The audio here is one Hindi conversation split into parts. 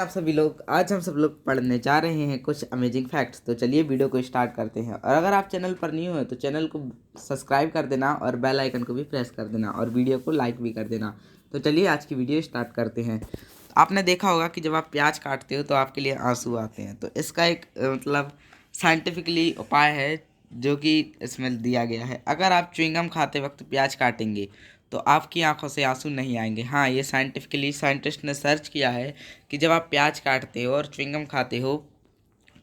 आप सभी लोग आज हम सब लोग पढ़ने जा रहे हैं कुछ अमेजिंग फैक्ट्स। तो चलिए वीडियो को स्टार्ट करते हैं। और अगर आप चैनल पर न्यू हो तो चैनल को सब्सक्राइब कर देना और बेल आइकन को भी प्रेस कर देना और वीडियो को लाइक भी कर देना। तो चलिए आज की वीडियो स्टार्ट करते हैं। आपने देखा होगा कि जब आप प्याज काटते हो तो आपके लिए आंसू आते हैं। तो इसका एक मतलब साइंटिफिकली उपाय है जो कि इसमें दिया गया है। अगर आप च्युइंगम खाते वक्त प्याज काटेंगे तो आपकी आंखों से आंसू नहीं आएंगे। हाँ, ये साइंटिफिकली साइंटिस्ट ने सर्च किया है कि जब आप प्याज काटते हो और च्युइंगम खाते हो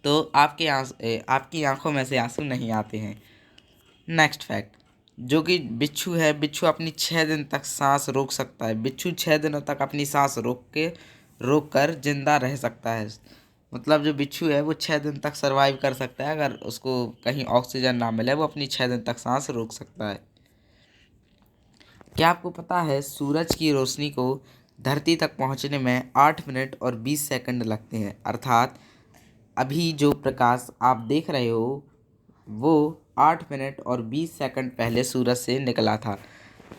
तो आपकी आंखों में से आंसू नहीं आते हैं। नेक्स्ट फैक्ट, जो कि बिच्छू है, बिच्छू अपनी 6 दिन तक सांस रोक सकता है। बिच्छू 6 दिनों तक अपनी सांस रोक कर जिंदा रह सकता है। मतलब जो बिच्छू है वो 6 दिन तक सरवाइव कर सकता है। अगर उसको कहीं ऑक्सीजन ना मिले वो अपनी 6 दिन तक सांस रोक सकता है। क्या आपको पता है सूरज की रोशनी को धरती तक पहुंचने में 8 मिनट और 20 सेकंड लगते हैं। अर्थात अभी जो प्रकाश आप देख रहे हो वो 8 मिनट और 20 सेकंड पहले सूरज से निकला था।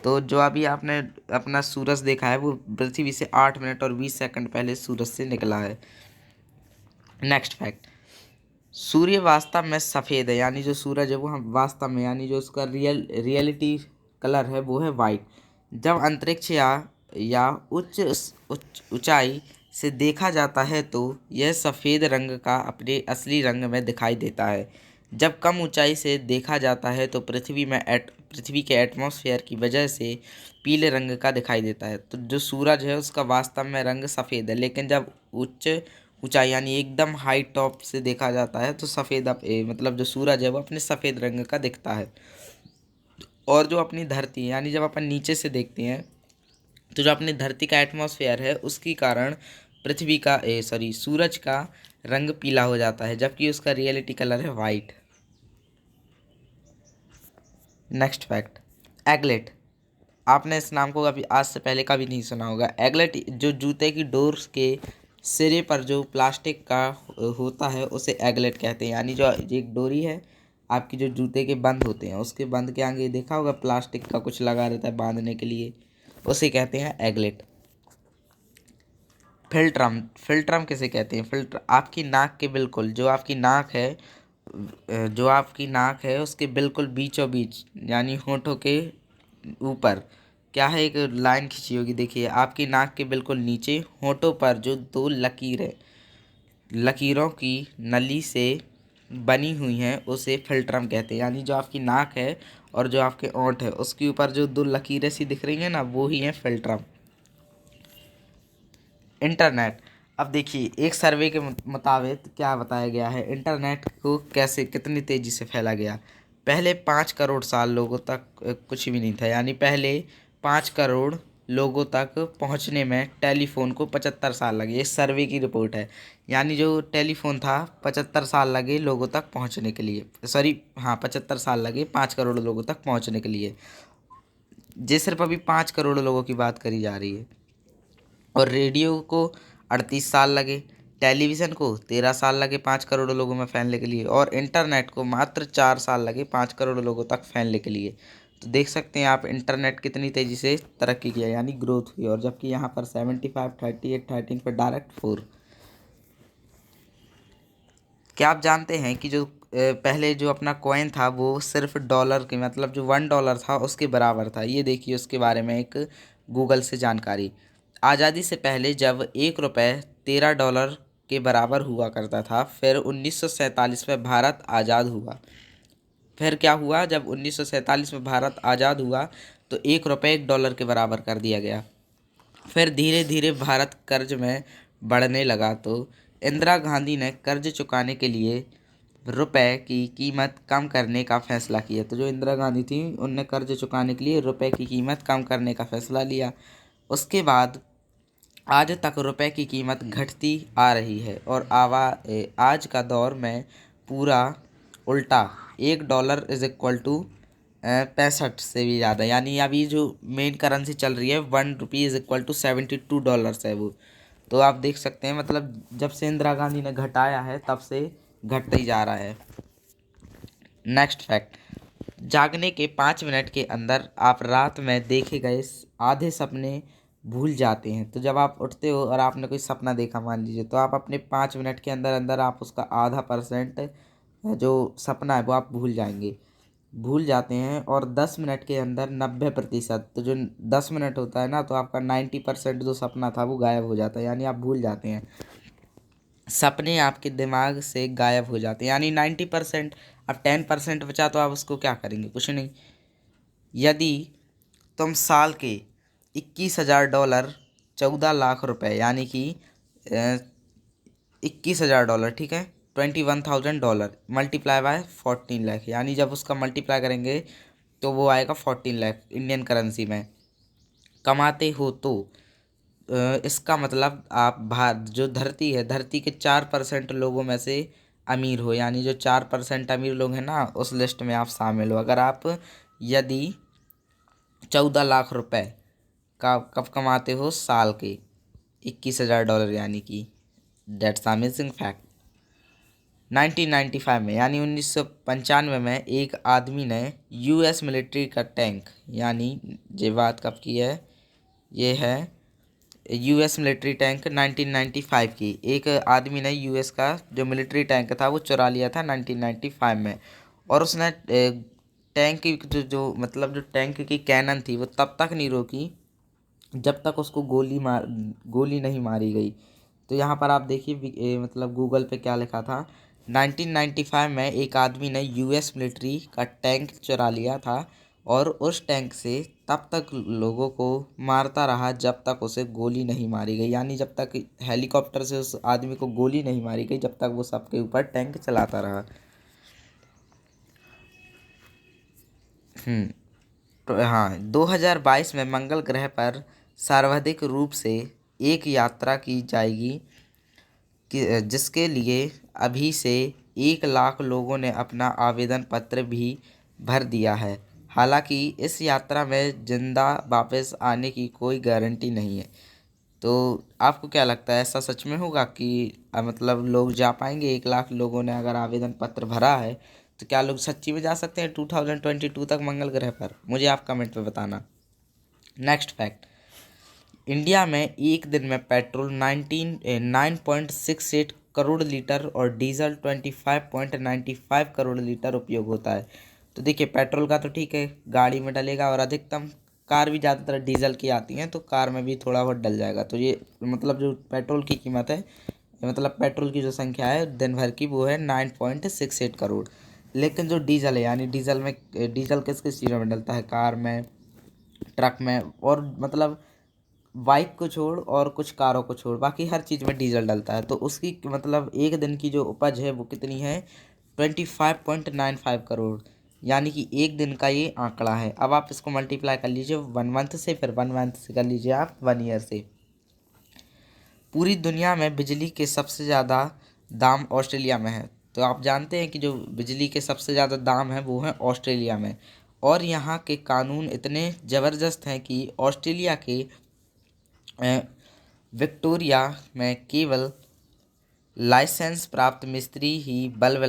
तो जो अभी आपने अपना सूरज देखा है वो पृथ्वी से 8 मिनट और 20 सेकंड पहले सूरज से निकला है। नेक्स्ट फैक्ट, सूर्य वास्तव में सफ़ेद है। यानी जो सूरज है वो हम वास्तव में यानी जो उसका रियलिटी कलर है वो है वाइट। जब अंतरिक्ष या उच्च ऊंचाई से देखा जाता है तो यह सफ़ेद रंग का अपने असली रंग में दिखाई देता है। जब कम ऊंचाई से देखा जाता है तो पृथ्वी के एटमॉस्फेयर की वजह से पीले रंग का दिखाई देता है। तो जो सूरज है उसका वास्तव में रंग सफ़ेद है, लेकिन जब उच्च ऊंचाई यानी एकदम हाई टॉप से देखा जाता है तो मतलब जो सूरज है वो अपने सफ़ेद रंग का दिखता है। और जो अपनी धरती यानी जब अपन नीचे से देखते हैं तो जो अपनी धरती का एटमॉस्फेयर है उसके कारण सूरज का रंग पीला हो जाता है, जबकि उसका रियलिटी कलर है वाइट। Next fact, aglet. आपने इस नाम को कभी आज से पहले कभी नहीं सुना होगा। एगलेट जो जूते की डोर्स के सिरे पर जो प्लास्टिक का होता है उसे एगलेट कहते हैं। यानी जो एक डोरी है आपकी, जो जूते के बंद होते हैं उसके बंद के आगे देखा होगा प्लास्टिक का कुछ लगा रहता है बांधने के लिए, उसे कहते हैं एगलेट। फिल्ट्रम किसे कहते हैं? फिल्टर आपकी नाक के बिल्कुल जो आपकी नाक है उसके बिल्कुल बीचों बीच यानी होठों के ऊपर क्या है, एक लाइन खींची होगी, देखिए आपकी नाक के बिल्कुल नीचे होठों पर जो दो लकीरों की नली से बनी हुई हैं उसे फिल्ट्रम कहते हैं। यानी जो आपकी नाक है और जो आपके ओंठ है उसके ऊपर जो दो लकीरें सी दिख रही हैं ना, वो ही हैं फिल्ट्रम। इंटरनेट। अब देखिए एक सर्वे के मुताबिक क्या बताया गया है, इंटरनेट को कैसे कितनी तेज़ी से फैला गया। पहले 5 करोड़ साल लोगों तक कुछ भी नहीं था। यानी पहले 5 करोड़ लोगों तक पहुंचने में टेलीफोन को 75 साल लगे। ये सर्वे की रिपोर्ट है। यानी जो टेलीफोन था 75 साल लगे लोगों तक पहुंचने के लिए। 75 साल लगे 5 करोड़ लोगों तक पहुंचने के लिए। ये सिर्फ अभी 5 करोड़ लोगों की बात करी जा रही है। और रेडियो को 38 साल लगे, टेलीविज़न को 13 साल लगे 5 करोड़ लोगों में फैलने के लिए, और इंटरनेट को मात्र 4 साल लगे 5 करोड़ लोगों तक फैलने के लिए। तो देख सकते हैं आप इंटरनेट कितनी तेज़ी से तरक्की किया यानी ग्रोथ हुई। और जबकि यहाँ पर 75, 38, 13 पर डायरेक्ट 4। क्या आप जानते हैं कि जो पहले जो अपना कॉइन था वो सिर्फ डॉलर के मतलब जो $1 था उसके बराबर था। ये देखिए उसके बारे में एक गूगल से जानकारी। आज़ादी से पहले जब $1 $13 के बराबर हुआ करता था, फिर 1947 में भारत आज़ाद हुआ। फिर क्या हुआ, जब 1947 में भारत आज़ाद हुआ तो $1 $1 के बराबर कर दिया गया। फिर धीरे धीरे भारत कर्ज में बढ़ने लगा तो इंदिरा गांधी ने कर्ज चुकाने के लिए रुपए की कीमत कम करने का फैसला किया। तो जो इंदिरा गांधी थी उनने कर्ज चुकाने के लिए रुपए की कीमत कम करने का फैसला लिया। उसके बाद आज तक रुपए की कीमत घटती आ रही है और आज का दौर में पूरा उल्टा $1 = 65 से भी ज़्यादा। यानी अभी जो मेन करेंसी चल रही है ₹1 = $72 है वो। तो आप देख सकते हैं मतलब जब से इंदिरा गांधी ने घटाया है तब से घटते ही जा रहा है। नेक्स्ट फैक्ट, जागने के 5 मिनट के अंदर आप रात में देखे गए आधे सपने भूल जाते हैं। तो जब आप उठते हो और आपने कोई सपना देखा मान लीजिए, तो आप अपने 5 मिनट के अंदर अंदर आप उसका आधा परसेंट जो सपना है वो आप भूल जाते हैं। और 10 मिनट के अंदर 90%, तो जो 10 मिनट होता है ना, तो आपका 90% जो सपना था वो गायब हो जाता है, यानी आप भूल जाते हैं। सपने आपके दिमाग से गायब हो जाते हैं, यानी 90%। अब 10% बचा तो आप उसको क्या करेंगे? कुछ नहीं। यदि तुम साल के $21,000, 14 लाख रुपए, यानी कि $21,000, ठीक है, $21,000 मल्टीप्लाई बाय 14 लाख, यानी जब उसका मल्टीप्लाई करेंगे तो वो आएगा 14 लाख इंडियन करेंसी में कमाते हो। तो इसका मतलब आप जो धरती है, धरती के 4% लोगों में से अमीर हो, यानी जो 4% अमीर लोग हैं ना, उस लिस्ट में आप शामिल हो। अगर आप यदि 14 लाख रुपए का कब कमाते हो? साल के $21,000, यानी कि डेट्स अमेजिंग फैक्ट। 1995 में, यानी 1995 में एक आदमी ने यूएस मिलिट्री का टैंक, यानी ये बात कब की है? ये है यूएस मिलिट्री टैंक 1995 की। एक आदमी ने यूएस का जो मिलिट्री टैंक था वो चुरा लिया था 1995 में। और उसने टैंक की जो मतलब जो टैंक की कैनन थी वो तब तक नहीं रोकी जब तक उसको गोली नहीं मारी गई। तो यहाँ पर आप देखिए मतलब गूगल पे क्या लिखा था। 1995 में एक आदमी ने यूएस मिलिट्री का टैंक चुरा लिया था और उस टैंक से तब तक लोगों को मारता रहा जब तक उसे गोली नहीं मारी गई, यानी जब तक हेलीकॉप्टर से उस आदमी को गोली नहीं मारी गई जब तक वो सबके ऊपर टैंक चलाता रहा। तो हाँ, 2022 में मंगल ग्रह पर सर्वाधिक रूप से एक यात्रा की जाएगी जिसके लिए अभी से 1 लाख लोगों ने अपना आवेदन पत्र भी भर दिया है। हालांकि इस यात्रा में जिंदा वापस आने की कोई गारंटी नहीं है। तो आपको क्या लगता है, ऐसा सच में होगा कि मतलब लोग जा पाएंगे? 1 लाख लोगों ने अगर आवेदन पत्र भरा है तो क्या लोग सच्ची में जा सकते हैं 2022 तक मंगल ग्रह पर? मुझे आप कमेंट में बताना। नेक्स्ट फैक्ट, इंडिया में एक दिन में पेट्रोल 9.68 करोड़ लीटर और डीजल 25.95 करोड़ लीटर उपयोग होता है। तो देखिए, पेट्रोल का तो ठीक है, गाड़ी में डलेगा, और अधिकतम कार भी ज़्यादातर डीजल की आती हैं तो कार में भी थोड़ा बहुत डल जाएगा। तो ये मतलब जो पेट्रोल की कीमत है, मतलब पेट्रोल की जो संख्या है दिन भर की, वो है 9.68 करोड़। लेकिन जो डीजल है, यानी डीजल किस किस चीज़ों में डलता है? कार में, ट्रक में, और मतलब बाइक को छोड़ और कुछ कारों को छोड़ बाकी हर चीज़ में डीजल डलता है। तो उसकी मतलब एक दिन की जो उपज है वो कितनी है? 25.95 करोड़, यानी कि एक दिन का ये आंकड़ा है। अब आप इसको मल्टीप्लाई कर लीजिए 1 मंथ से, फिर 1 मंथ से कर लीजिए आप 1 ईयर से। पूरी दुनिया में बिजली के सबसे ज़्यादा दाम ऑस्ट्रेलिया में है। तो आप जानते हैं कि जो बिजली के सबसे ज़्यादा दाम है वो है ऑस्ट्रेलिया में। और यहाँ के कानून इतने ज़बरदस्त हैं कि ऑस्ट्रेलिया के विक्टोरिया में केवल लाइसेंस प्राप्त मिस्त्री ही बल्ब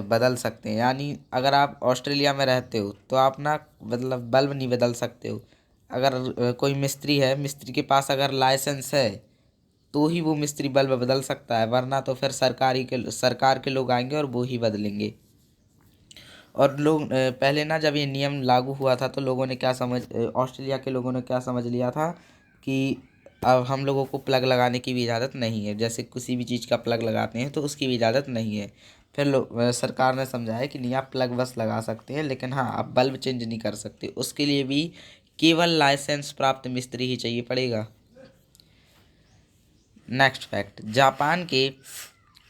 बदल सकते हैं। यानी अगर आप ऑस्ट्रेलिया में रहते हो तो आप ना मतलब बल्ब नहीं बदल सकते हो। अगर कोई मिस्त्री है, मिस्त्री के पास अगर लाइसेंस है तो ही वो मिस्त्री बल्ब बदल सकता है, वरना तो फिर सरकार के लोग आएंगे और वो ही बदलेंगे। और लोग पहले ना जब ये नियम लागू हुआ था तो लोगों ने ऑस्ट्रेलिया के लोगों ने क्या समझ लिया था कि अब हम लोगों को प्लग लगाने की भी इजाज़त नहीं है। जैसे किसी भी चीज़ का प्लग लगाते हैं तो उसकी भी इजाज़त नहीं है। फिर सरकार ने समझाया कि नहीं, आप प्लग बस लगा सकते हैं, लेकिन हाँ, आप बल्ब चेंज नहीं कर सकते। उसके लिए भी केवल लाइसेंस प्राप्त मिस्त्री ही चाहिए पड़ेगा। नेक्स्ट फैक्ट, जापान के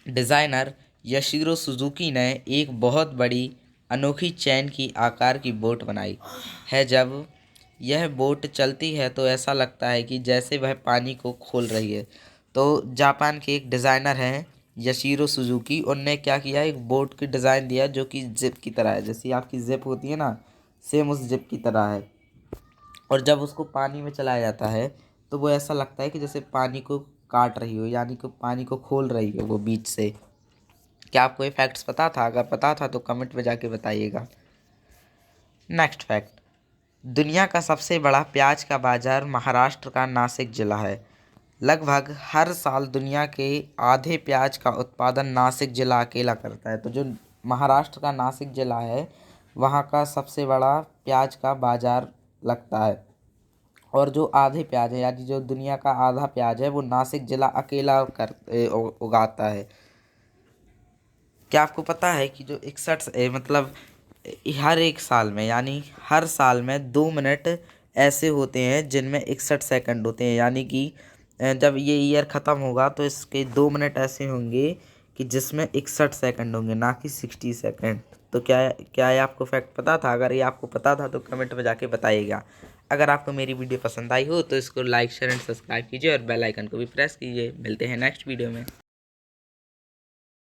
डिज़ाइनर यशिरो सुजुकी ने एक बहुत बड़ी अनोखी चैन की आकार की बोट बनाई है। जब यह बोट चलती है तो ऐसा लगता है कि जैसे वह पानी को खोल रही है। तो जापान के एक डिज़ाइनर हैं यशिरो सुजुकी, उनने क्या किया, एक बोट की डिज़ाइन दिया जो कि जिप की तरह है। जैसी आपकी जिप होती है ना, सेम उस जिप की तरह है। और जब उसको पानी में चलाया जाता है तो वो ऐसा लगता है कि जैसे पानी को काट रही हो, यानी कि पानी को खोल रही हो वो बीच से। क्या आपको ये फैक्ट्स पता था? अगर पता था तो कमेंट में जाके बताइएगा। नेक्स्ट फैक्ट, दुनिया का सबसे बड़ा प्याज का बाजार महाराष्ट्र का नासिक जिला है। लगभग हर साल दुनिया के आधे प्याज का उत्पादन नासिक जिला अकेला करता है। तो जो महाराष्ट्र का नासिक जिला है वहाँ का सबसे बड़ा प्याज का बाजार लगता है। और जो आधे प्याज है यानी जो दुनिया का आधा प्याज है वो नासिक जिला अकेला उगाता है। क्या आपको पता है कि जो 61 मतलब हर एक साल में यानी हर साल में 2 मिनट ऐसे होते हैं जिनमें 61 सेकंड होते हैं, यानी कि जब ये ईयर ख़त्म होगा तो इसके 2 मिनट ऐसे होंगे कि जिसमें 61 सेकंड होंगे, ना कि 60 सेकंड। तो क्या ये आपको फैक्ट पता था? अगर ये आपको पता था तो कमेंट में जाके बताइएगा। अगर आपको मेरी वीडियो पसंद आई हो तो इसको लाइक शेयर एंड सब्सक्राइब कीजिए और बेल आइकन को भी प्रेस कीजिए। मिलते हैं नेक्स्ट वीडियो में।